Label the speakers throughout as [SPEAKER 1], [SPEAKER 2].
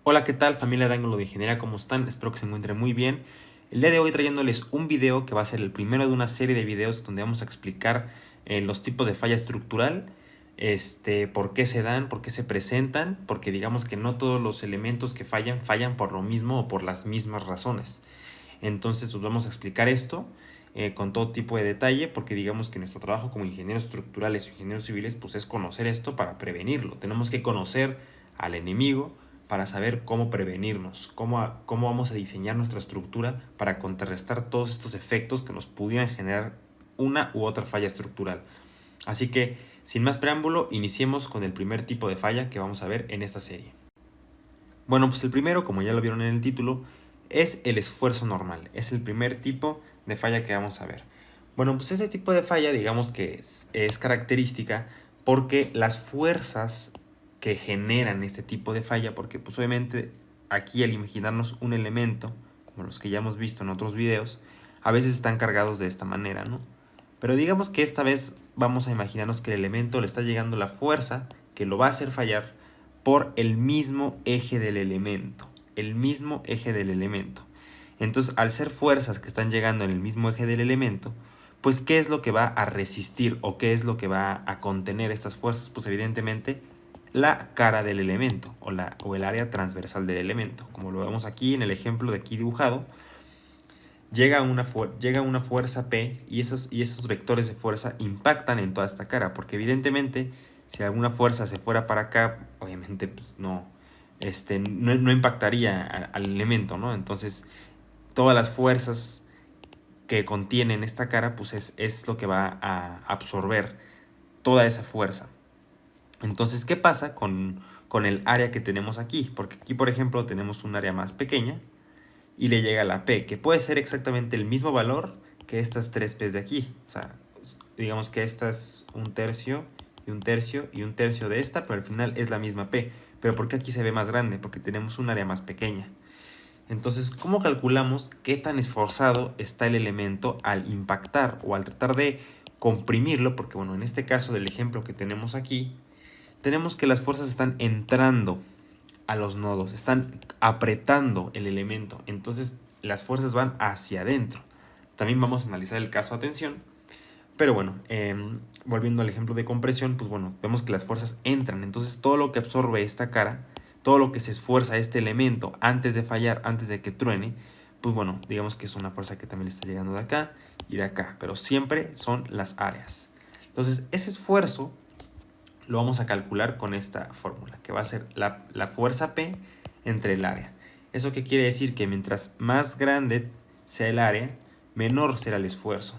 [SPEAKER 1] Hola, ¿qué tal familia de Ángulo de Ingeniería? ¿Cómo están? Espero que se encuentren muy bien. El día de hoy trayéndoles un video que va a ser el primero de una serie de videos donde vamos a explicar los tipos de falla estructural, por qué se dan, por qué se presentan, porque digamos que no todos los elementos que fallan por lo mismo o por las mismas razones. Entonces pues vamos a explicar esto con todo tipo de detalle, porque digamos que nuestro trabajo como ingenieros estructurales o ingenieros civiles pues es conocer esto para prevenirlo. Tenemos que conocer al enemigo para saber cómo prevenirnos, cómo vamos a diseñar nuestra estructura para contrarrestar todos estos efectos que nos pudieran generar una u otra falla estructural. Así que, sin más preámbulo, iniciemos con el primer tipo de falla que vamos a ver en esta serie. Bueno, pues el primero, como ya lo vieron en el título, es el esfuerzo normal. Es el primer tipo de falla que vamos a ver. Bueno, pues este tipo de falla, digamos que es característica porque las fuerzas que generan este tipo de falla, porque pues obviamente aquí al imaginarnos un elemento, como los que ya hemos visto en otros videos, a veces están cargados de esta manera, ¿no? Pero digamos que esta vez vamos a imaginarnos que el elemento le está llegando la fuerza que lo va a hacer fallar por el mismo eje del elemento. El mismo eje del elemento. Entonces, al ser fuerzas que están llegando en el mismo eje del elemento, pues ¿qué es lo que va a resistir o qué es lo que va a contener estas fuerzas? Pues evidentemente la cara del elemento o el área transversal del elemento. Como lo vemos aquí en el ejemplo de aquí dibujado, llega una fuerza P y esos vectores de fuerza impactan en toda esta cara, porque evidentemente si alguna fuerza se fuera para acá, obviamente pues, no impactaría al elemento, ¿no? Entonces todas las fuerzas que contienen esta cara pues es lo que va a absorber toda esa fuerza. Entonces, ¿qué pasa con el área que tenemos aquí? Porque aquí, por ejemplo, tenemos un área más pequeña y le llega la P, que puede ser exactamente el mismo valor que estas tres P's de aquí. O sea, digamos que esta es un tercio y un tercio y un tercio de esta, pero al final es la misma P. Pero ¿por qué aquí se ve más grande? Porque tenemos un área más pequeña. Entonces, ¿cómo calculamos qué tan esforzado está el elemento al impactar o al tratar de comprimirlo? Porque bueno, en este caso del ejemplo que tenemos aquí, tenemos que las fuerzas están entrando a los nodos, están apretando el elemento, entonces las fuerzas van hacia adentro. También vamos a analizar el caso a tensión, pero bueno, volviendo al ejemplo de compresión, pues bueno, vemos que las fuerzas entran, entonces todo lo que absorbe esta cara, todo lo que se esfuerza este elemento antes de fallar, antes de que truene, pues bueno, digamos que es una fuerza que también está llegando de acá y de acá, pero siempre son las áreas. Entonces ese esfuerzo lo vamos a calcular con esta fórmula, que va a ser la fuerza P entre el área. ¿Eso qué quiere decir? Que mientras más grande sea el área, menor será el esfuerzo.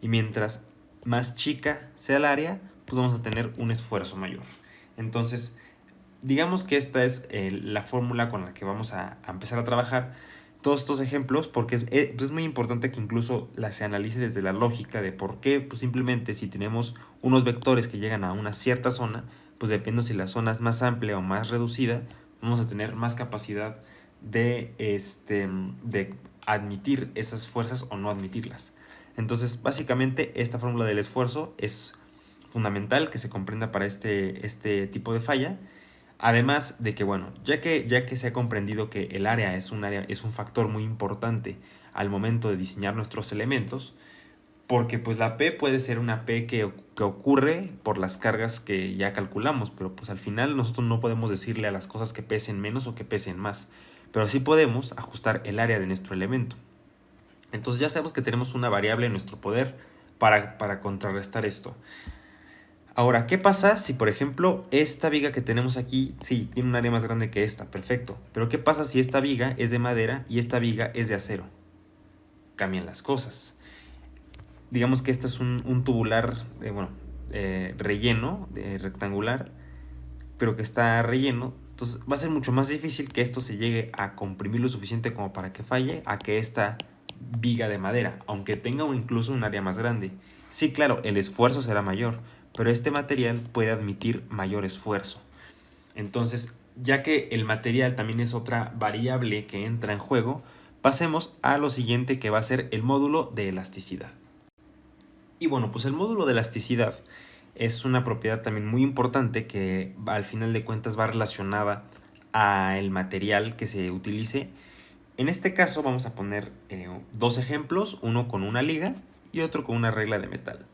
[SPEAKER 1] Y mientras más chica sea el área, pues vamos a tener un esfuerzo mayor. Entonces, digamos que esta es la fórmula con la que vamos a empezar a trabajar todos estos ejemplos, porque es muy importante que incluso se analice desde la lógica de por qué, pues simplemente si tenemos unos vectores que llegan a una cierta zona, pues depende si la zona es más amplia o más reducida, vamos a tener más capacidad de admitir esas fuerzas o no admitirlas. Entonces, básicamente, esta fórmula del esfuerzo es fundamental que se comprenda para este tipo de falla. Además de que, bueno, ya que se ha comprendido que el área es un factor muy importante al momento de diseñar nuestros elementos, porque pues la P puede ser una P que ocurre por las cargas que ya calculamos, pero pues al final nosotros no podemos decirle a las cosas que pesen menos o que pesen más, pero sí podemos ajustar el área de nuestro elemento. Entonces ya sabemos que tenemos una variable en nuestro poder para contrarrestar esto. Ahora, ¿qué pasa si, por ejemplo, esta viga que tenemos aquí, sí, tiene un área más grande que esta? Perfecto. Pero ¿qué pasa si esta viga es de madera y esta viga es de acero? Cambian las cosas. Digamos que este es un tubular, relleno, rectangular, pero que está relleno. Entonces va a ser mucho más difícil que esto se llegue a comprimir lo suficiente como para que falle a que esta viga de madera, aunque tenga incluso un área más grande. Sí, claro, el esfuerzo será mayor, pero este material puede admitir mayor esfuerzo. Entonces, ya que el material también es otra variable que entra en juego, pasemos a lo siguiente, que va a ser el módulo de elasticidad. Y bueno, pues el módulo de elasticidad es una propiedad también muy importante que al final de cuentas va relacionada al material que se utilice. En este caso vamos a poner dos ejemplos, uno con una liga y otro con una regla de metal.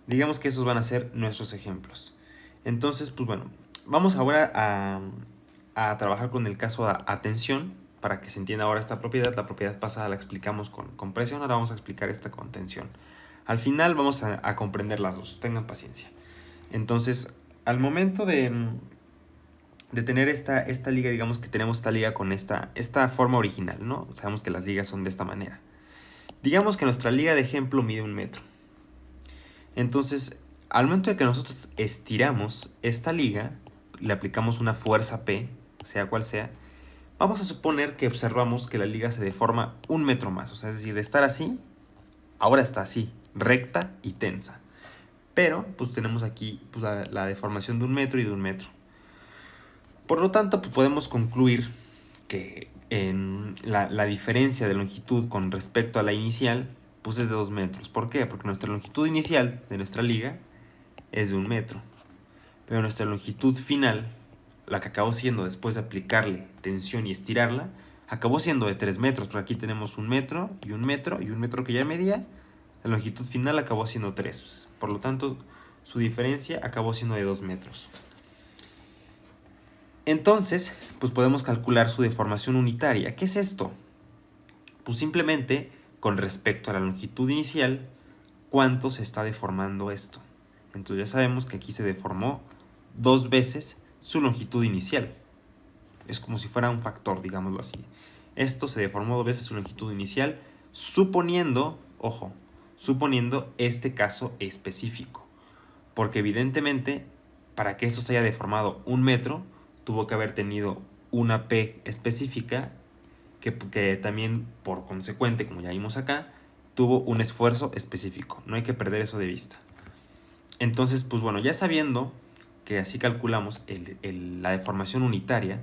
[SPEAKER 1] Digamos que esos van a ser nuestros ejemplos. Entonces, pues bueno, vamos ahora a trabajar con el caso a tensión para que se entienda ahora esta propiedad. La propiedad pasada la explicamos con presión, ahora vamos a explicar esta con tensión. Al final vamos a comprender las dos, tengan paciencia. Entonces, al momento de tener esta liga, digamos que tenemos esta liga con esta forma original, ¿no? Sabemos que las ligas son de esta manera. Digamos que nuestra liga de ejemplo mide 1 metro. Entonces, al momento de que nosotros estiramos esta liga, le aplicamos una fuerza P, sea cual sea, vamos a suponer que observamos que la liga se deforma 1 metro más. O sea, es decir, de estar así, ahora está así, recta y tensa. Pero, pues tenemos aquí pues, la deformación de 1 metro y de 1 metro. Por lo tanto, pues podemos concluir que en la diferencia de longitud con respecto a la inicial, pues es de 2 metros. ¿Por qué? Porque nuestra longitud inicial de nuestra liga es de 1 metro. Pero nuestra longitud final, la que acabó siendo después de aplicarle tensión y estirarla, acabó siendo de 3 metros. Porque aquí tenemos 1 metro y 1 metro y 1 metro que ya medía. La longitud final acabó siendo 3. Por lo tanto, su diferencia acabó siendo de 2 metros. Entonces, pues podemos calcular su deformación unitaria. ¿Qué es esto? Pues simplemente, con respecto a la longitud inicial, ¿cuánto se está deformando esto? Entonces ya sabemos que aquí se deformó 2 veces su longitud inicial. Es como si fuera un factor, digámoslo así. Esto se deformó 2 veces su longitud inicial, suponiendo, ojo, suponiendo este caso específico. Porque evidentemente, para que esto se haya deformado 1 metro, tuvo que haber tenido una P específica que también, por consecuente, como ya vimos acá, tuvo un esfuerzo específico. No hay que perder eso de vista. Entonces, pues bueno, ya sabiendo que así calculamos la deformación unitaria,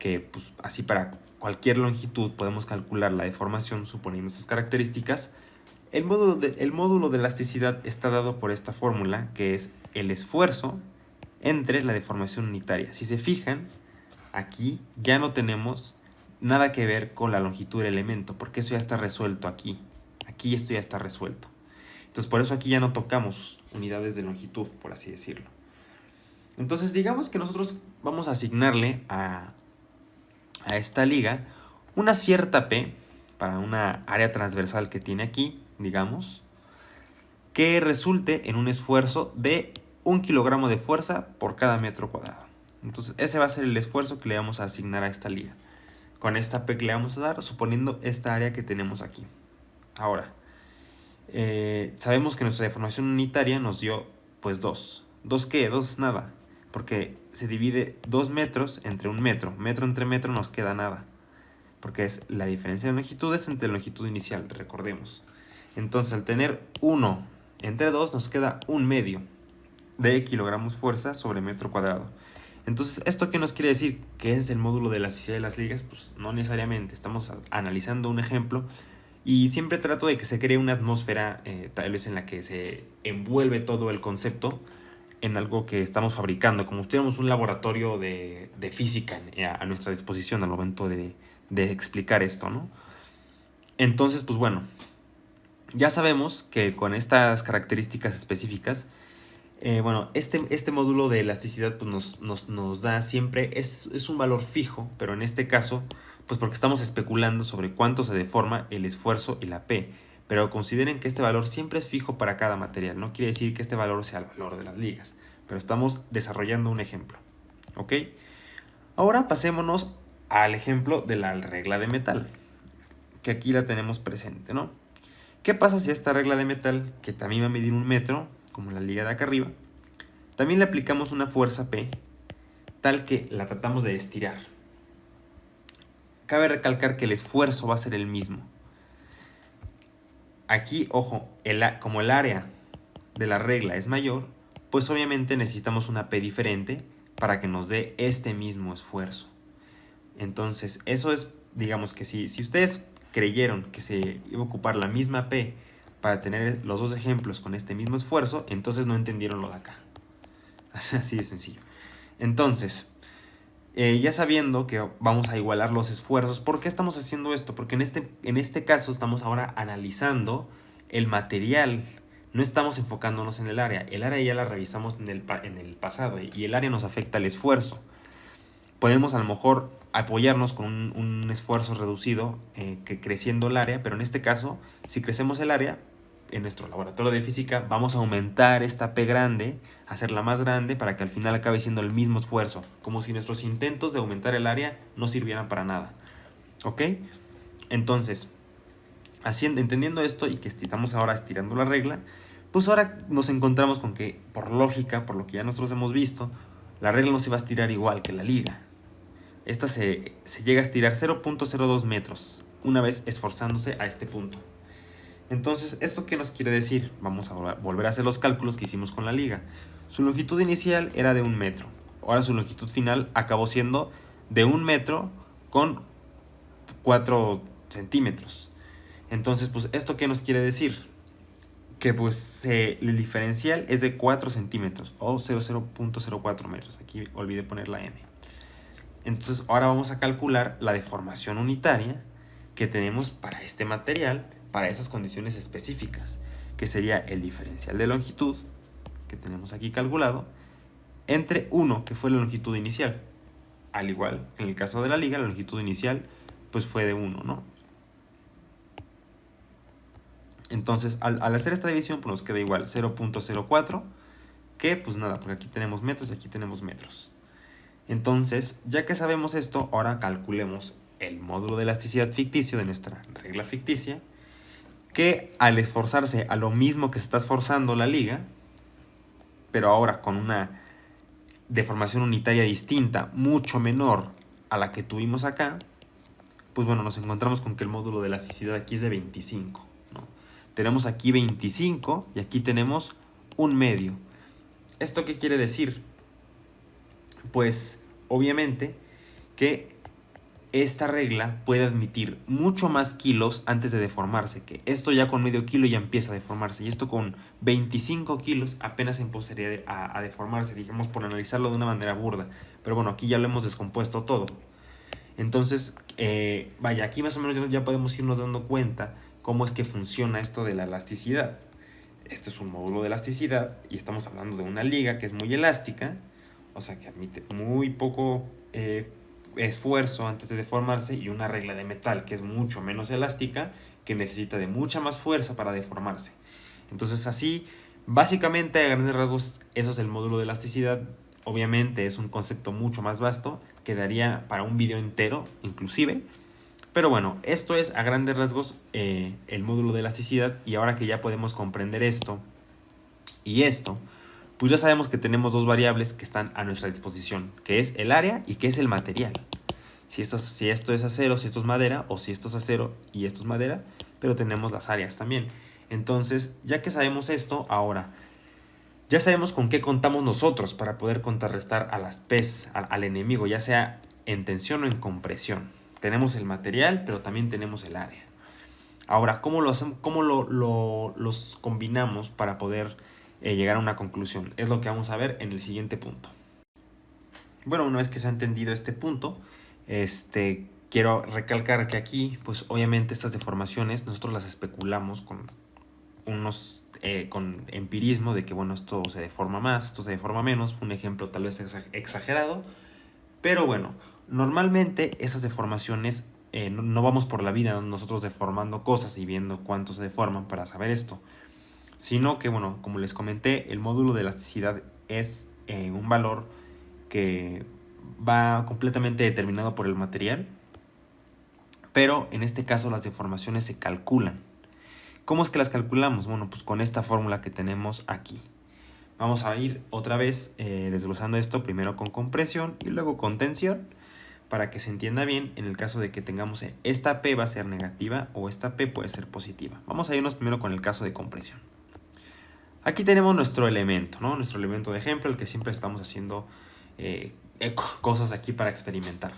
[SPEAKER 1] que pues así para cualquier longitud podemos calcular la deformación suponiendo esas características, el módulo de elasticidad está dado por esta fórmula, que es el esfuerzo entre la deformación unitaria. Si se fijan, aquí ya no tenemos nada que ver con la longitud del elemento, porque eso ya está resuelto aquí. Aquí esto ya está resuelto. Entonces, por eso aquí ya no tocamos unidades de longitud, por así decirlo. Entonces, digamos que nosotros vamos a asignarle a esta liga una cierta P para una área transversal que tiene aquí, digamos, que resulte en un esfuerzo de 1 kilogramo de fuerza por cada metro cuadrado. Entonces, ese va a ser el esfuerzo que le vamos a asignar a esta liga. Con esta P que le vamos a dar, suponiendo esta área que tenemos aquí. Ahora, sabemos que nuestra deformación unitaria nos dio pues 2. ¿2 qué? 2 nada, porque se divide 2 metros entre 1 metro. Metro entre metro nos queda nada, porque es la diferencia de longitudes entre la longitud inicial, recordemos. Entonces, al tener 1 entre 2 nos queda 1 medio de kilogramos fuerza sobre metro cuadrado. Entonces, ¿esto qué nos quiere decir? ¿Qué es el módulo de elasticidad de las ligas? Pues no necesariamente, estamos analizando un ejemplo y siempre trato de que se cree una atmósfera tal vez en la que se envuelve todo el concepto en algo que estamos fabricando, como si tuviéramos un laboratorio de física a nuestra disposición al momento de explicar esto, ¿no? Entonces, pues bueno, ya sabemos que con estas características específicas, bueno, este módulo de elasticidad pues nos da siempre, es un valor fijo, pero en este caso, pues porque estamos especulando sobre cuánto se deforma el esfuerzo y la P. Pero consideren que este valor siempre es fijo para cada material. No quiere decir que este valor sea el valor de las ligas, pero estamos desarrollando un ejemplo. ¿Ok? Ahora pasémonos al ejemplo de la regla de metal, que aquí la tenemos presente, ¿no? ¿Qué pasa si a esta regla de metal, que también va a medir 1 metro, como la liga de acá arriba, también le aplicamos una fuerza P, tal que la tratamos de estirar? Cabe recalcar que el esfuerzo va a ser el mismo. Aquí, ojo, como el área de la regla es mayor, pues obviamente necesitamos una P diferente para que nos dé este mismo esfuerzo. Entonces, eso es, digamos que si ustedes creyeron que se iba a ocupar la misma P para tener los dos ejemplos con este mismo esfuerzo, entonces no entendieron lo de acá. Así de sencillo. Entonces, Ya sabiendo que vamos a igualar los esfuerzos, ¿por qué estamos haciendo esto? Porque en este caso estamos ahora analizando el material, no estamos enfocándonos en el área. El área ya la revisamos en el pasado y el área nos afecta al esfuerzo. Podemos a lo mejor apoyarnos con un esfuerzo reducido que creciendo el área, pero en este caso, si crecemos el área, en nuestro laboratorio de física vamos a aumentar esta P grande, hacerla más grande para que al final acabe siendo el mismo esfuerzo, como si nuestros intentos de aumentar el área no sirvieran para nada. ¿Ok? Entonces, entendiendo esto y que estamos ahora estirando la regla, pues ahora nos encontramos con que, por lógica, por lo que ya nosotros hemos visto, la regla no se va a estirar igual que la liga. Esta se llega a estirar 0.02 metros, una vez esforzándose a este punto. Entonces, ¿esto qué nos quiere decir? Vamos a volver a hacer los cálculos que hicimos con la liga. Su longitud inicial era de 1 metro. Ahora su longitud final acabó siendo de 1 metro con 4 centímetros. Entonces, pues, ¿esto qué nos quiere decir? Que pues el diferencial es de 4 centímetros o 0.04 metros. Aquí olvidé poner la M. Entonces, ahora vamos a calcular la deformación unitaria que tenemos para este material, para esas condiciones específicas, que sería el diferencial de longitud, que tenemos aquí calculado, entre 1, que fue la longitud inicial. Al igual, en el caso de la liga, la longitud inicial pues fue de 1, ¿no? Entonces, al hacer esta división, pues nos queda igual 0.04, que pues nada, porque aquí tenemos metros y aquí tenemos metros. Entonces, ya que sabemos esto, ahora calculemos el módulo de elasticidad ficticio de nuestra regla ficticia, que al esforzarse a lo mismo que se está esforzando la liga, pero ahora con una deformación unitaria distinta, mucho menor a la que tuvimos acá, pues bueno, nos encontramos con que el módulo de elasticidad aquí es de 25, ¿no? Tenemos aquí 25 y aquí tenemos 1/2. ¿Esto qué quiere decir? Pues obviamente que esta regla puede admitir mucho más kilos antes de deformarse, que esto ya con medio kilo ya empieza a deformarse, y esto con 25 kilos apenas empezaría a deformarse, digamos, por analizarlo de una manera burda. Pero bueno, aquí ya lo hemos descompuesto todo. Entonces, vaya, aquí más o menos ya podemos irnos dando cuenta cómo es que funciona esto de la elasticidad. Este es un módulo de elasticidad y estamos hablando de una liga que es muy elástica, o sea que admite muy poco esfuerzo antes de deformarse, y una regla de metal que es mucho menos elástica, que necesita de mucha más fuerza para deformarse. Entonces así, básicamente a grandes rasgos, eso es el módulo de elasticidad. Obviamente es un concepto mucho más vasto, quedaría para un video entero inclusive. Pero bueno, esto es a grandes rasgos el módulo de elasticidad, y ahora que ya podemos comprender esto y esto, pues ya sabemos que tenemos dos variables que están a nuestra disposición, que es el área y que es el material. Si esto es acero, si esto es madera, o si esto es acero y esto es madera, pero tenemos las áreas también. Entonces, ya que sabemos esto, ahora ya sabemos con qué contamos nosotros para poder contrarrestar a las P's, al enemigo, ya sea en tensión o en compresión. Tenemos el material, pero también tenemos el área. Ahora, ¿cómo los combinamos para poder llegar a una conclusión? Es lo que vamos a ver en el siguiente punto. Bueno, una vez que se ha entendido este punto, quiero recalcar que aquí, pues obviamente estas deformaciones nosotros las especulamos con empirismo de que, bueno, esto se deforma más, esto se deforma menos. Fue un ejemplo tal vez exagerado, pero bueno, normalmente esas deformaciones no vamos por la vida nosotros deformando cosas y viendo cuánto se deforman para saber esto, sino que, bueno, como les comenté, el módulo de elasticidad es un valor que va completamente determinado por el material, pero en este caso las deformaciones se calculan. ¿Cómo es que las calculamos? Bueno, pues con esta fórmula que tenemos aquí. Vamos a ir otra vez desglosando esto, primero con compresión y luego con tensión, para que se entienda bien en el caso de que tengamos esta P va a ser negativa o esta P puede ser positiva. Vamos a irnos primero con el caso de compresión. Aquí tenemos nuestro elemento, ¿no? Nuestro elemento de ejemplo, el que siempre estamos haciendo cosas aquí para experimentar.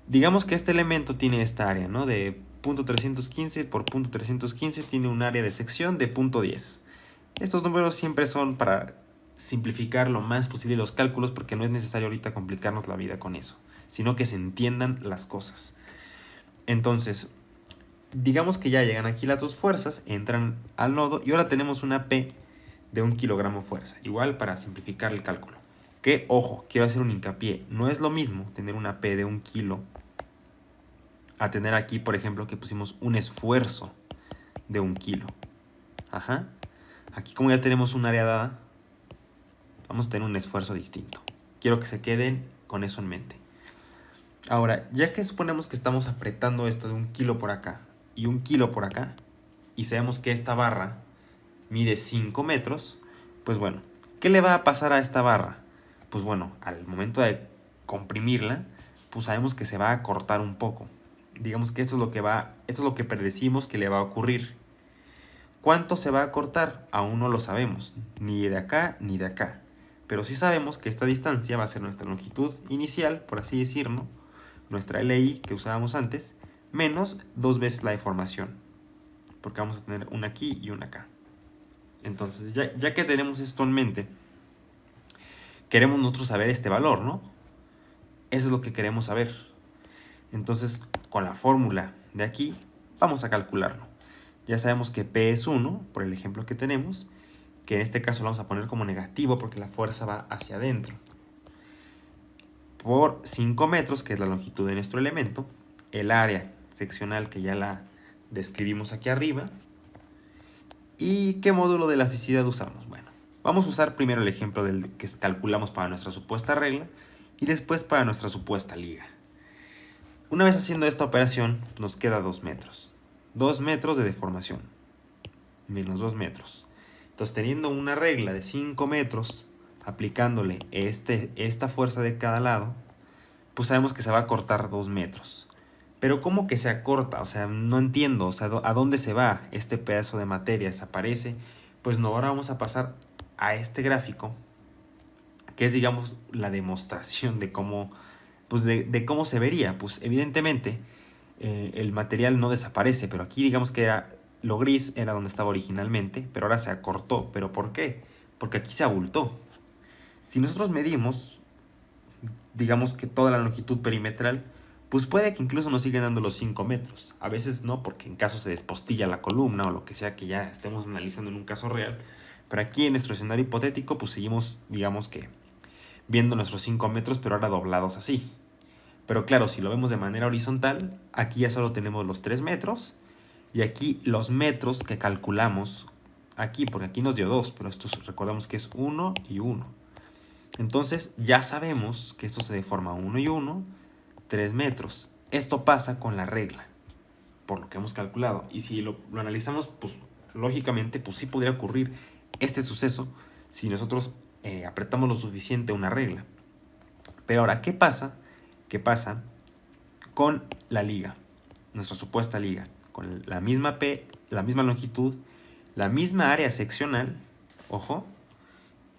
[SPEAKER 1] Digamos que este elemento tiene esta área, ¿no? De 0.315 por 0.315 tiene un área de sección de 0.10. Estos números siempre son para simplificar lo más posible los cálculos, porque no es necesario ahorita complicarnos la vida con eso, sino que se entiendan las cosas. Entonces, digamos que ya llegan aquí las dos fuerzas, entran al nodo y ahora tenemos una P de 1 kilogramo fuerza. Igual para simplificar el cálculo. Que, ojo, quiero hacer un hincapié. No es lo mismo tener una P de 1 kilo a tener aquí, por ejemplo, que pusimos un esfuerzo de 1 kilo. Ajá. Aquí como ya tenemos un área dada, vamos a tener un esfuerzo distinto. Quiero que se queden con eso en mente. Ahora, ya que suponemos que estamos apretando esto de 1 kilo por acá y 1 kilo por acá, y sabemos que esta barra mide 5 metros, pues bueno, ¿qué le va a pasar a esta barra? Pues bueno, al momento de comprimirla, pues sabemos que se va a cortar un poco. Digamos que esto es lo que predecimos que le va a ocurrir. ¿Cuánto se va a cortar? Aún no lo sabemos, ni de acá ni de acá. Pero sí sabemos que esta distancia va a ser nuestra longitud inicial, por así decirlo, nuestra LI que usábamos antes, menos 2 veces la deformación, porque vamos a tener una aquí y una acá. Entonces, ya que tenemos esto en mente, queremos nosotros saber este valor, ¿no? Eso es lo que queremos saber. Entonces, con la fórmula de aquí, vamos a calcularlo. Ya sabemos que P es 1, por el ejemplo que tenemos, que en este caso lo vamos a poner como negativo porque la fuerza va hacia adentro. Por 5 metros, que es la longitud de nuestro elemento, el área seccional que ya la describimos aquí arriba. ¿Y qué módulo de elasticidad usamos? Bueno, vamos a usar primero el ejemplo del que calculamos para nuestra supuesta regla y después para nuestra supuesta liga. Una vez haciendo esta operación, nos queda 2 metros. 2 metros de deformación, menos 2 metros. Entonces, teniendo una regla de 5 metros, aplicándole esta fuerza de cada lado, pues sabemos que se va a cortar 2 metros. Pero ¿cómo que se acorta? O sea, no entiendo. O sea, ¿a dónde se va este pedazo de materia? ¿Desaparece? Pues no, ahora vamos a pasar a este gráfico, que es, digamos, la demostración de cómo, pues de cómo se vería. Pues evidentemente el material no desaparece, pero aquí digamos que era, lo gris era donde estaba originalmente, pero ahora se acortó. ¿Pero por qué? Porque aquí se abultó. Si nosotros medimos, digamos que toda la longitud perimetral, pues puede que incluso nos sigan dando los 5 metros. A veces no, porque en caso se despostilla la columna o lo que sea que ya estemos analizando en un caso real. Pero aquí en nuestro escenario hipotético, pues seguimos, digamos que, viendo nuestros 5 metros, pero ahora doblados así. Pero claro, si lo vemos de manera horizontal, aquí ya solo tenemos los 3 metros. Y aquí los metros que calculamos, aquí, porque aquí nos dio 2, pero esto recordamos que es 1 y 1. Entonces ya sabemos que esto se deforma 1 y 1, 3 metros. Esto pasa con la regla, por lo que hemos calculado. Y si lo analizamos, pues lógicamente, pues sí podría ocurrir este suceso si nosotros apretamos lo suficiente una regla. Pero ahora, ¿qué pasa? ¿Qué pasa con la liga? Nuestra supuesta liga. Con la misma P, la misma longitud, la misma área seccional, ojo,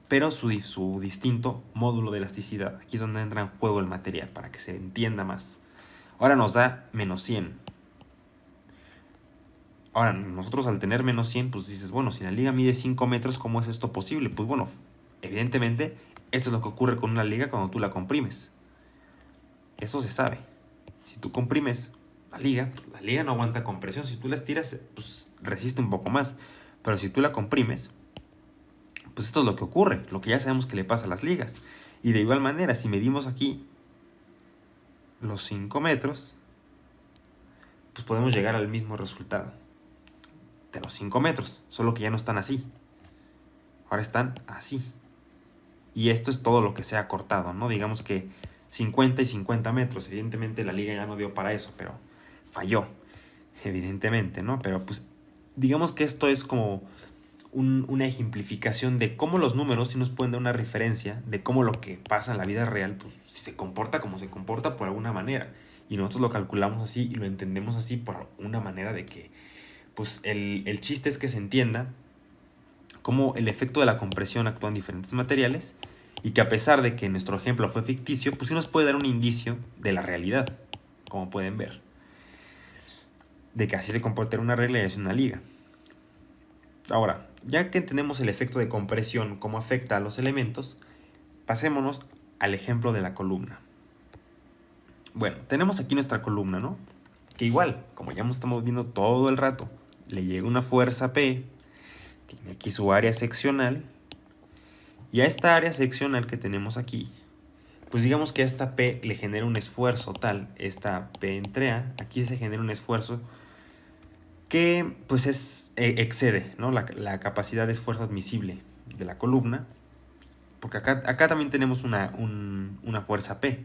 [SPEAKER 1] pero su distinto módulo de elasticidad. Aquí es donde entra en juego el material, para que se entienda más. Ahora nos da menos 100. Ahora, nosotros al tener menos 100, pues dices, bueno, si la liga mide 5 metros, ¿cómo es esto posible? Pues bueno, evidentemente, esto es lo que ocurre con una liga cuando tú la comprimes. Eso se sabe. Si tú comprimes la liga no aguanta compresión. Si tú la estiras, pues resiste un poco más. Pero si tú la comprimes, pues esto es lo que ocurre, lo que ya sabemos que le pasa a las ligas. Y de igual manera, si medimos aquí los 5 metros, pues podemos llegar al mismo resultado de los 5 metros, solo que ya no están así. Ahora están así. Y esto es todo lo que se ha cortado, ¿no? Digamos que 50 y 50 metros. Evidentemente la liga ya no dio para eso, pero falló, evidentemente, ¿no? Pero pues digamos que esto es como una ejemplificación de cómo los números sí nos pueden dar una referencia de cómo lo que pasa en la vida real, pues si se comporta como se comporta por alguna manera. Y nosotros lo calculamos así y lo entendemos así por una manera de que, pues el chiste es que se entienda cómo el efecto de la compresión actúa en diferentes materiales y que a pesar de que nuestro ejemplo fue ficticio, pues sí nos puede dar un indicio de la realidad, como pueden ver. De que así se comporta una regla y es una liga. Ahora, ya que entendemos el efecto de compresión, cómo afecta a los elementos, pasémonos al ejemplo de la columna. Bueno, tenemos aquí nuestra columna, ¿no? Que igual, como ya estamos viendo todo el rato, le llega una fuerza P, tiene aquí su área seccional, y a esta área seccional que tenemos aquí, pues digamos que a esta P le genera un esfuerzo tal, esta P entre A, aquí se genera un esfuerzo que pues excede, ¿no? la capacidad de esfuerzo admisible de la columna, porque acá también tenemos una fuerza P,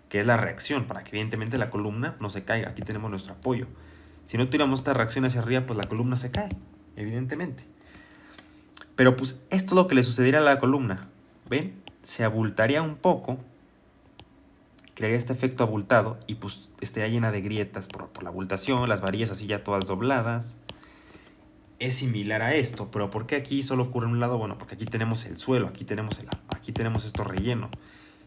[SPEAKER 1] que es la reacción, para que evidentemente la columna no se caiga. Aquí tenemos nuestro apoyo. Si no tiramos esta reacción hacia arriba, pues la columna se cae, evidentemente. Pero pues esto es lo que le sucedería a la columna. ¿Ven? Se abultaría un poco, crearía este efecto abultado y pues estaría llena de grietas por la abultación, las varillas así ya todas dobladas. Es similar a esto, pero ¿por qué aquí solo ocurre en un lado? Bueno, porque aquí tenemos el suelo, aquí tenemos esto relleno.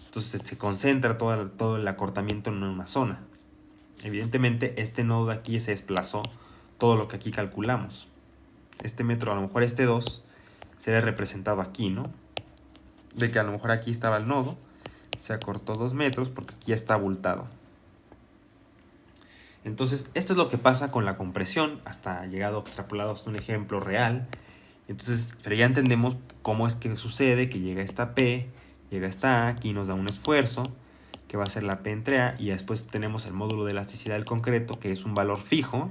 [SPEAKER 1] Entonces se concentra todo el acortamiento en una zona. Evidentemente este nodo de aquí se desplazó todo lo que aquí calculamos. Este metro, a lo mejor este 2, se ve representado aquí, ¿no? De que a lo mejor aquí estaba el nodo, se acortó 2 metros porque aquí ya está abultado. Entonces esto es lo que pasa con la compresión, hasta llegado extrapolado hasta un ejemplo real. Entonces, pero ya entendemos cómo es que sucede, que llega esta P, llega esta A, aquí nos da un esfuerzo, que va a ser la P entre A, y después tenemos el módulo de elasticidad del concreto, que es un valor fijo.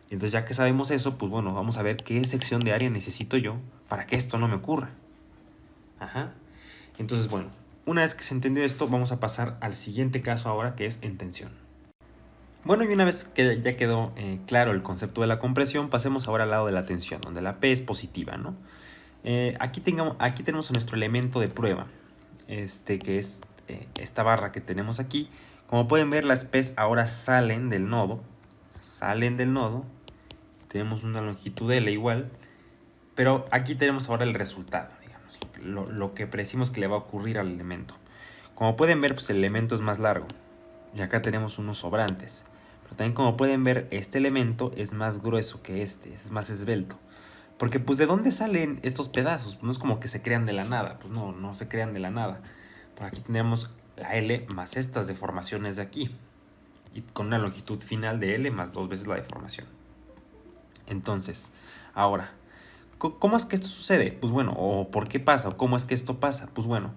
[SPEAKER 1] Entonces, ya que sabemos eso, pues bueno, vamos a ver qué sección de área necesito yo para que esto no me ocurra. Ajá. Entonces, bueno, una vez que se entendió esto, vamos a pasar al siguiente caso ahora, que es en tensión. Bueno, y una vez que ya quedó claro el concepto de la compresión, pasemos ahora al lado de la tensión, donde la P es positiva, ¿no? Aquí tenemos nuestro elemento de prueba, que es esta barra que tenemos aquí. Como pueden ver, las P's ahora salen del nodo, tenemos una longitud L igual, pero aquí tenemos ahora el resultado, digamos, lo que predecimos que le va a ocurrir al elemento. Como pueden ver, pues el elemento es más largo, y acá tenemos unos sobrantes. Pero también, como pueden ver, este elemento es más grueso que es más esbelto. Porque pues ¿de dónde salen estos pedazos? Pues no es como que se crean de la nada, pues no se crean de la nada. Por aquí tenemos la L más estas deformaciones de aquí. Y con una longitud final de L más 2 veces la deformación. Entonces, ahora, ¿cómo es que esto sucede? Pues bueno, o ¿por qué pasa? ¿O cómo es que esto pasa? Pues bueno,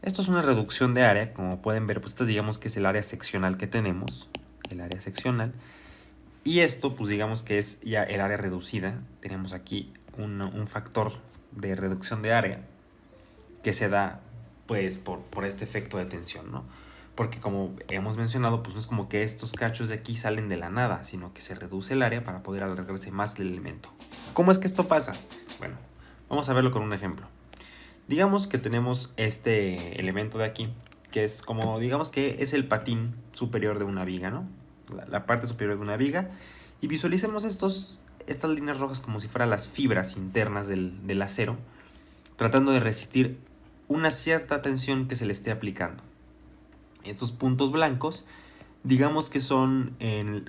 [SPEAKER 1] esto es una reducción de área. Como pueden ver, pues esta digamos que es el área seccional que tenemos. El área seccional. Y esto, pues digamos que es ya el área reducida. Tenemos aquí un factor de reducción de área que se da, pues, por este efecto de tensión, ¿no? Porque como hemos mencionado, pues no es como que estos cachos de aquí salen de la nada, sino que se reduce el área para poder alargarse más el elemento. ¿Cómo es que esto pasa? Bueno, vamos a verlo con un ejemplo. Digamos que tenemos este elemento de aquí, que es como, digamos que es el patín superior de una viga, ¿no? La parte superior de una viga, y visualicemos estas líneas rojas como si fueran las fibras internas del acero, tratando de resistir una cierta tensión que se le esté aplicando. Estos puntos blancos, digamos que son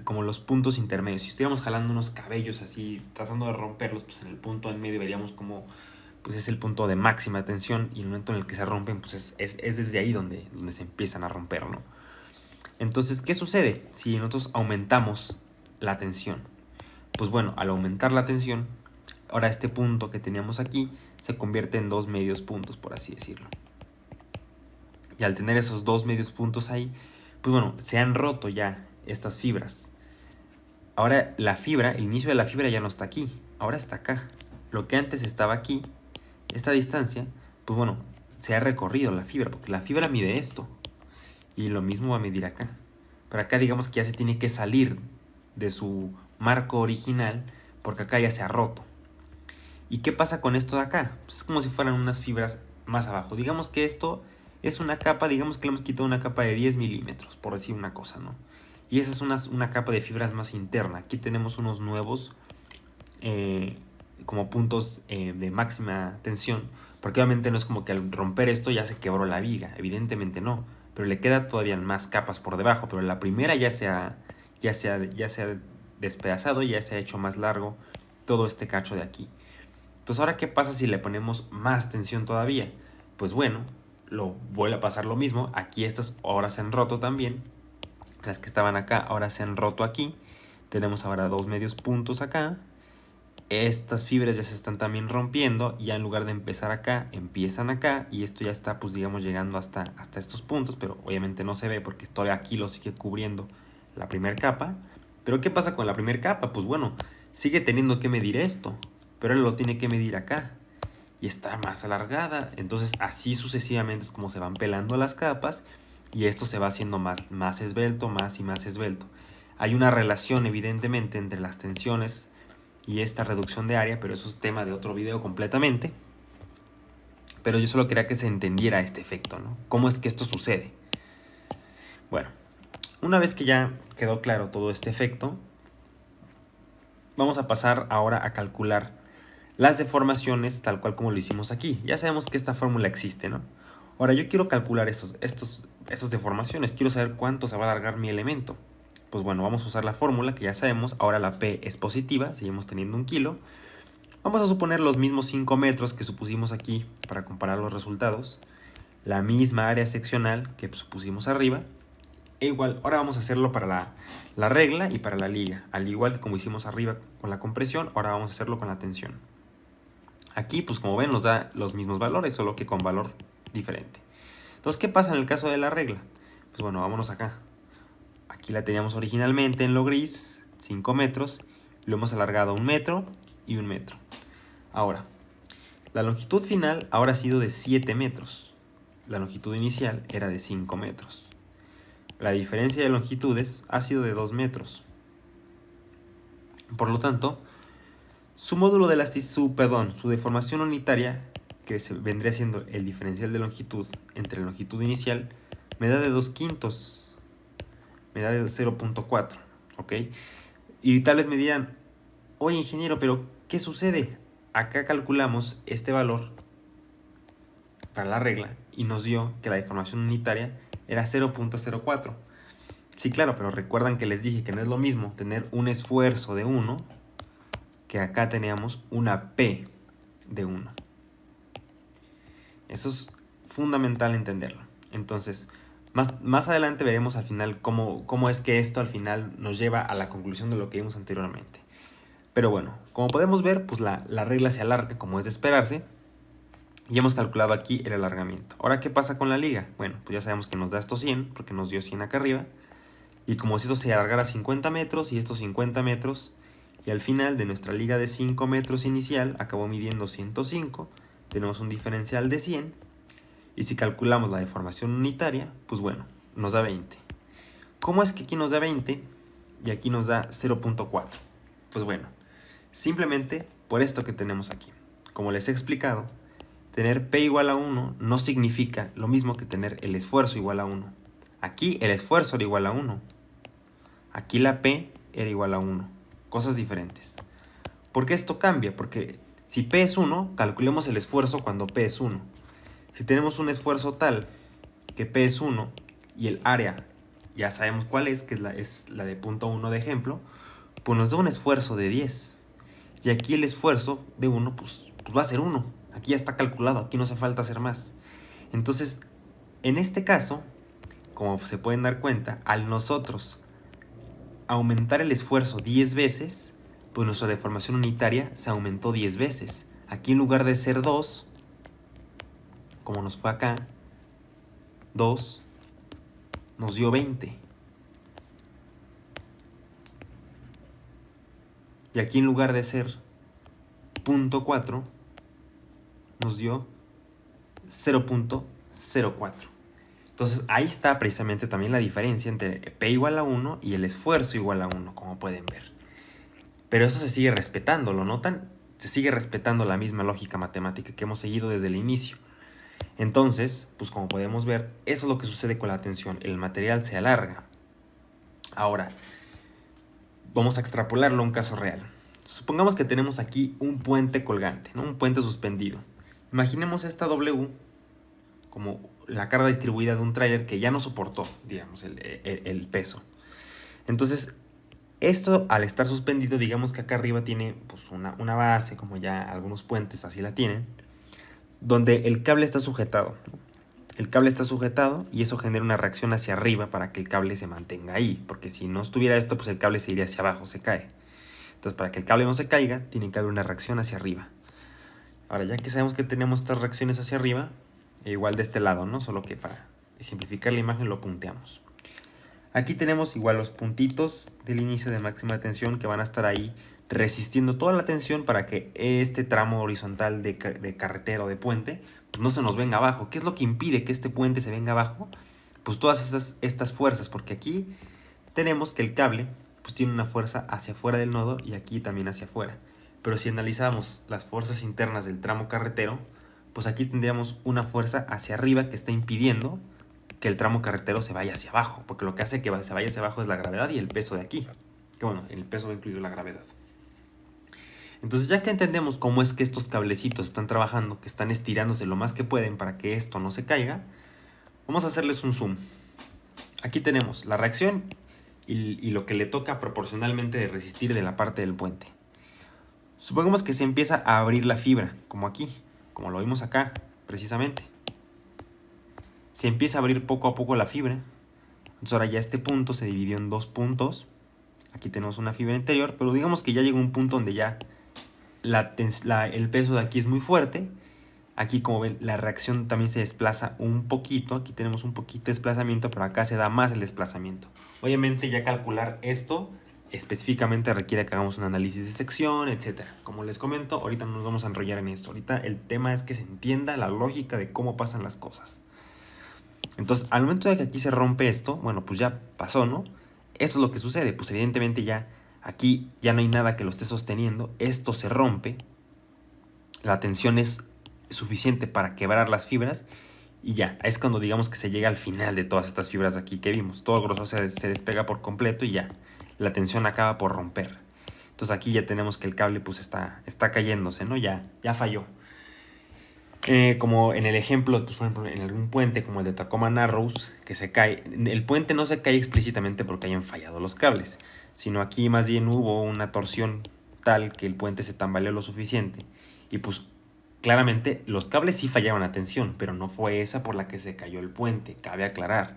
[SPEAKER 1] como los puntos intermedios. Si estuviéramos jalando unos cabellos así, tratando de romperlos, pues en el punto en medio veríamos como pues es el punto de máxima tensión, y el momento en el que se rompen, pues es desde ahí donde se empiezan a romper, ¿no? Entonces, ¿qué sucede si nosotros aumentamos la tensión? Pues bueno, al aumentar la tensión, ahora este punto que teníamos aquí se convierte en 2 medios puntos, por así decirlo. Y al tener esos 2 medios puntos ahí, pues bueno, se han roto ya estas fibras. Ahora la fibra, el inicio de la fibra ya no está aquí, ahora está acá. Lo que antes estaba aquí, esta distancia, pues bueno, se ha recorrido la fibra, porque la fibra mide esto. Y lo mismo va a medir acá. Pero acá digamos que ya se tiene que salir de su marco original, porque acá ya se ha roto. ¿Y qué pasa con esto de acá? Pues es como si fueran unas fibras más abajo. Digamos que esto es una capa, digamos que le hemos quitado una capa de 10 milímetros, por decir una cosa, ¿no? Y esa es una capa de fibras más interna. Aquí tenemos unos nuevos como puntos de máxima tensión, porque obviamente no es como que al romper esto ya se quebró la viga, evidentemente no, pero le queda todavía más capas por debajo, pero la primera ya se ha despedazado, ya se ha hecho más largo todo este cacho de aquí. Entonces, ¿ahora qué pasa si le ponemos más tensión todavía? Pues bueno, lo vuelve a pasar lo mismo. Aquí estas ahora se han roto también. Las que estaban acá ahora se han roto aquí. Tenemos ahora dos medios puntos acá. Estas fibras ya se están también rompiendo. Y ya en lugar de empezar acá, empiezan acá. Y esto ya está, pues digamos, llegando hasta estos puntos. Pero obviamente no se ve porque todavía aquí lo sigue cubriendo la primera capa. Pero ¿qué pasa con la primera capa? Pues bueno, sigue teniendo que medir esto. Pero él lo tiene que medir acá. Y está más alargada. Entonces así sucesivamente es como se van pelando las capas. Y esto se va haciendo más esbelto, más y más esbelto. Hay una relación evidentemente entre las tensiones y esta reducción de área, pero eso es tema de otro video completamente. Pero yo solo quería que se entendiera este efecto, ¿no? ¿Cómo es que esto sucede? Bueno, una vez que ya quedó claro todo este efecto, vamos a pasar ahora a calcular las deformaciones tal cual como lo hicimos aquí. Ya sabemos que esta fórmula existe, ¿no? Ahora yo quiero calcular estas deformaciones. Quiero saber cuánto se va a alargar mi elemento. Pues bueno, vamos a usar la fórmula que ya sabemos. Ahora la P es positiva, seguimos teniendo 1 kilo. Vamos a suponer los mismos 5 metros que supusimos aquí para comparar los resultados. La misma área seccional que supusimos arriba. E igual, ahora vamos a hacerlo para la regla y para la liga. Al igual que como hicimos arriba con la compresión, ahora vamos a hacerlo con la tensión. Aquí, pues como ven, nos da los mismos valores, solo que con valor diferente. Entonces, ¿qué pasa en el caso de la regla? Pues bueno, vámonos acá. Aquí la teníamos originalmente en lo gris, 5 metros. Lo hemos alargado 1 metro y 1 metro. Ahora, la longitud final ahora ha sido de 7 metros. La longitud inicial era de 5 metros. La diferencia de longitudes ha sido de 2 metros. Por lo tanto, su módulo de elasticidad, su deformación unitaria, que vendría siendo el diferencial de longitud entre la longitud inicial, me da de 2/5. Me da de 0.4, ¿ok? Y tal vez me dirán, oye ingeniero, pero ¿qué sucede? Acá calculamos este valor para la regla y nos dio que la deformación unitaria era 0.04. Sí, claro, pero recuerdan que les dije que no es lo mismo tener un esfuerzo de 1 que acá teníamos una P de 1. Eso es fundamental entenderlo. Entonces, más adelante veremos al final cómo es que esto al final nos lleva a la conclusión de lo que vimos anteriormente. Pero bueno, como podemos ver, pues la regla se alarga como es de esperarse. Y hemos calculado aquí el alargamiento. Ahora, ¿qué pasa con la liga? Bueno, pues ya sabemos que nos da estos 100, porque nos dio 100 acá arriba. Y como si esto se alargara 50 metros y estos 50 metros, y al final de nuestra liga de 5 metros inicial acabó midiendo 105, tenemos un diferencial de 100, y si calculamos la deformación unitaria, pues bueno, nos da 20. ¿Cómo es que aquí nos da 20 y aquí nos da 0.4? Pues bueno, simplemente por esto que tenemos aquí. Como les he explicado, tener P igual a 1 no significa lo mismo que tener el esfuerzo igual a 1. Aquí el esfuerzo era igual a 1. Aquí la P era igual a 1. Cosas diferentes. ¿Por qué esto cambia? Porque si P es 1, calculemos el esfuerzo cuando P es 1. Si tenemos un esfuerzo tal que P es 1 y el área ya sabemos cuál es, que es la de punto 1 de ejemplo, pues nos da un esfuerzo de 10. Y aquí el esfuerzo de 1 pues va a ser 1. Aquí ya está calculado, aquí no hace falta hacer más. Entonces, en este caso, como se pueden dar cuenta, al nosotros aumentar el esfuerzo 10 veces, pues nuestra deformación unitaria se aumentó 10 veces. Aquí en lugar de ser 2, como nos fue acá, 2 nos dio 20. Y aquí en lugar de ser 0.4, nos dio 0.04. Entonces ahí está precisamente también la diferencia entre P igual a 1 y el esfuerzo igual a 1, como pueden ver. Pero eso se sigue respetando, ¿lo notan? Se sigue respetando la misma lógica matemática que hemos seguido desde el inicio. Entonces, pues como podemos ver, eso es lo que sucede con la tensión. El material se alarga. Ahora, vamos a extrapolarlo a un caso real. Supongamos que tenemos aquí un puente colgante, ¿no? Un puente suspendido. Imaginemos esta W como la carga distribuida de un tráiler que ya no soportó, digamos, el peso. Entonces, Esto, al estar suspendido, digamos que acá arriba tiene pues, una base, como ya algunos puentes así la tienen, donde el cable está sujetado. El cable está sujetado y eso genera una reacción hacia arriba para que el cable se mantenga ahí, porque si no estuviera esto, pues el cable se iría hacia abajo, se cae. Entonces, para que el cable no se caiga, tiene que haber una reacción hacia arriba. Ahora, ya que sabemos que tenemos estas reacciones hacia arriba, igual de este lado, ¿no? Solo que para ejemplificar la imagen lo punteamos. Aquí tenemos igual los puntitos del inicio de máxima tensión que van a estar ahí resistiendo toda la tensión para que este tramo horizontal de carretera o de puente pues no se nos venga abajo. ¿Qué es lo que impide que este puente se venga abajo? Pues todas estas fuerzas, porque aquí tenemos que el cable pues tiene una fuerza hacia afuera del nodo y aquí también hacia afuera. Pero si analizamos las fuerzas internas del tramo carretero, pues aquí tendríamos una fuerza hacia arriba que está impidiendo que el tramo carretero se vaya hacia abajo, porque lo que hace que se vaya hacia abajo es la gravedad y el peso de aquí, que bueno, el peso va incluido la gravedad. Entonces, ya que entendemos cómo es que estos cablecitos están trabajando, que están estirándose lo más que pueden para que esto no se caiga, vamos a hacerles un zoom. Aquí tenemos la reacción y lo que le toca proporcionalmente de resistir de la parte del puente. Supongamos que se empieza a abrir la fibra, como aquí, como lo vimos acá, precisamente. Se empieza a abrir poco a poco la fibra. Entonces ahora ya este punto se dividió en dos puntos. Aquí tenemos una fibra interior, pero digamos que ya llegó un punto donde ya el peso de aquí es muy fuerte. Aquí, como ven, la reacción también se desplaza un poquito. Aquí tenemos un poquito de desplazamiento, pero acá se da más el desplazamiento. Obviamente ya calcular esto específicamente requiere que hagamos un análisis de sección, etc. Como les comento, ahorita no nos vamos a enrollar en esto. Ahorita el tema es que se entienda la lógica de cómo pasan las cosas. Entonces, al momento de que aquí se rompe esto, bueno, pues ya pasó, ¿no? Eso es lo que sucede. Pues evidentemente ya aquí ya no hay nada que lo esté sosteniendo. Esto se rompe. La tensión es suficiente para quebrar las fibras y ya, es cuando digamos que se llega al final de todas estas fibras de aquí que vimos. Todo el grosor se despega por completo y ya, la tensión acaba por romper. Entonces aquí ya tenemos que el cable pues está cayéndose, ¿no? Ya falló. Como en el ejemplo, pues, por ejemplo, en algún puente como el de Tacoma Narrows, que se cae, el puente no se cae explícitamente porque hayan fallado los cables, sino aquí más bien hubo una torsión tal que el puente se tambaleó lo suficiente y pues claramente los cables sí fallaron a tensión, pero no fue esa por la que se cayó el puente, cabe aclarar.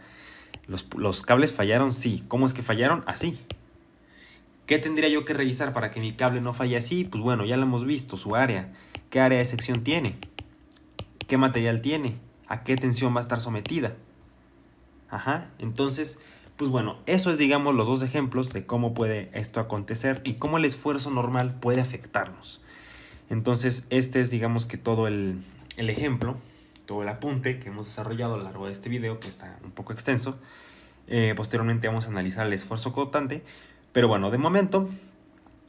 [SPEAKER 1] Los cables fallaron, sí. ¿Cómo es que fallaron? Así. ¿Qué tendría yo que revisar para que mi cable no falle así? Pues bueno, ya lo hemos visto, su área. ¿Qué área de sección tiene? ¿Qué material tiene? ¿A qué tensión va a estar sometida? Ajá, entonces, pues bueno, eso es, digamos, los dos ejemplos de cómo puede esto acontecer y cómo el esfuerzo normal puede afectarnos. Entonces, este es, digamos, que todo el ejemplo, todo el apunte que hemos desarrollado a lo largo de este video, que está un poco extenso. Posteriormente vamos a analizar el esfuerzo causante. Pero bueno, de momento,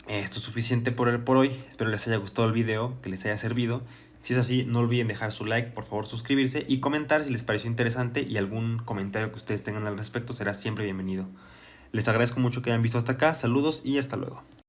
[SPEAKER 1] esto es suficiente por hoy. Espero les haya gustado el video, que les haya servido. Si es así, no olviden dejar su like, por favor suscribirse y comentar si les pareció interesante, y algún comentario que ustedes tengan al respecto será siempre bienvenido. Les agradezco mucho que hayan visto hasta acá, saludos y hasta luego.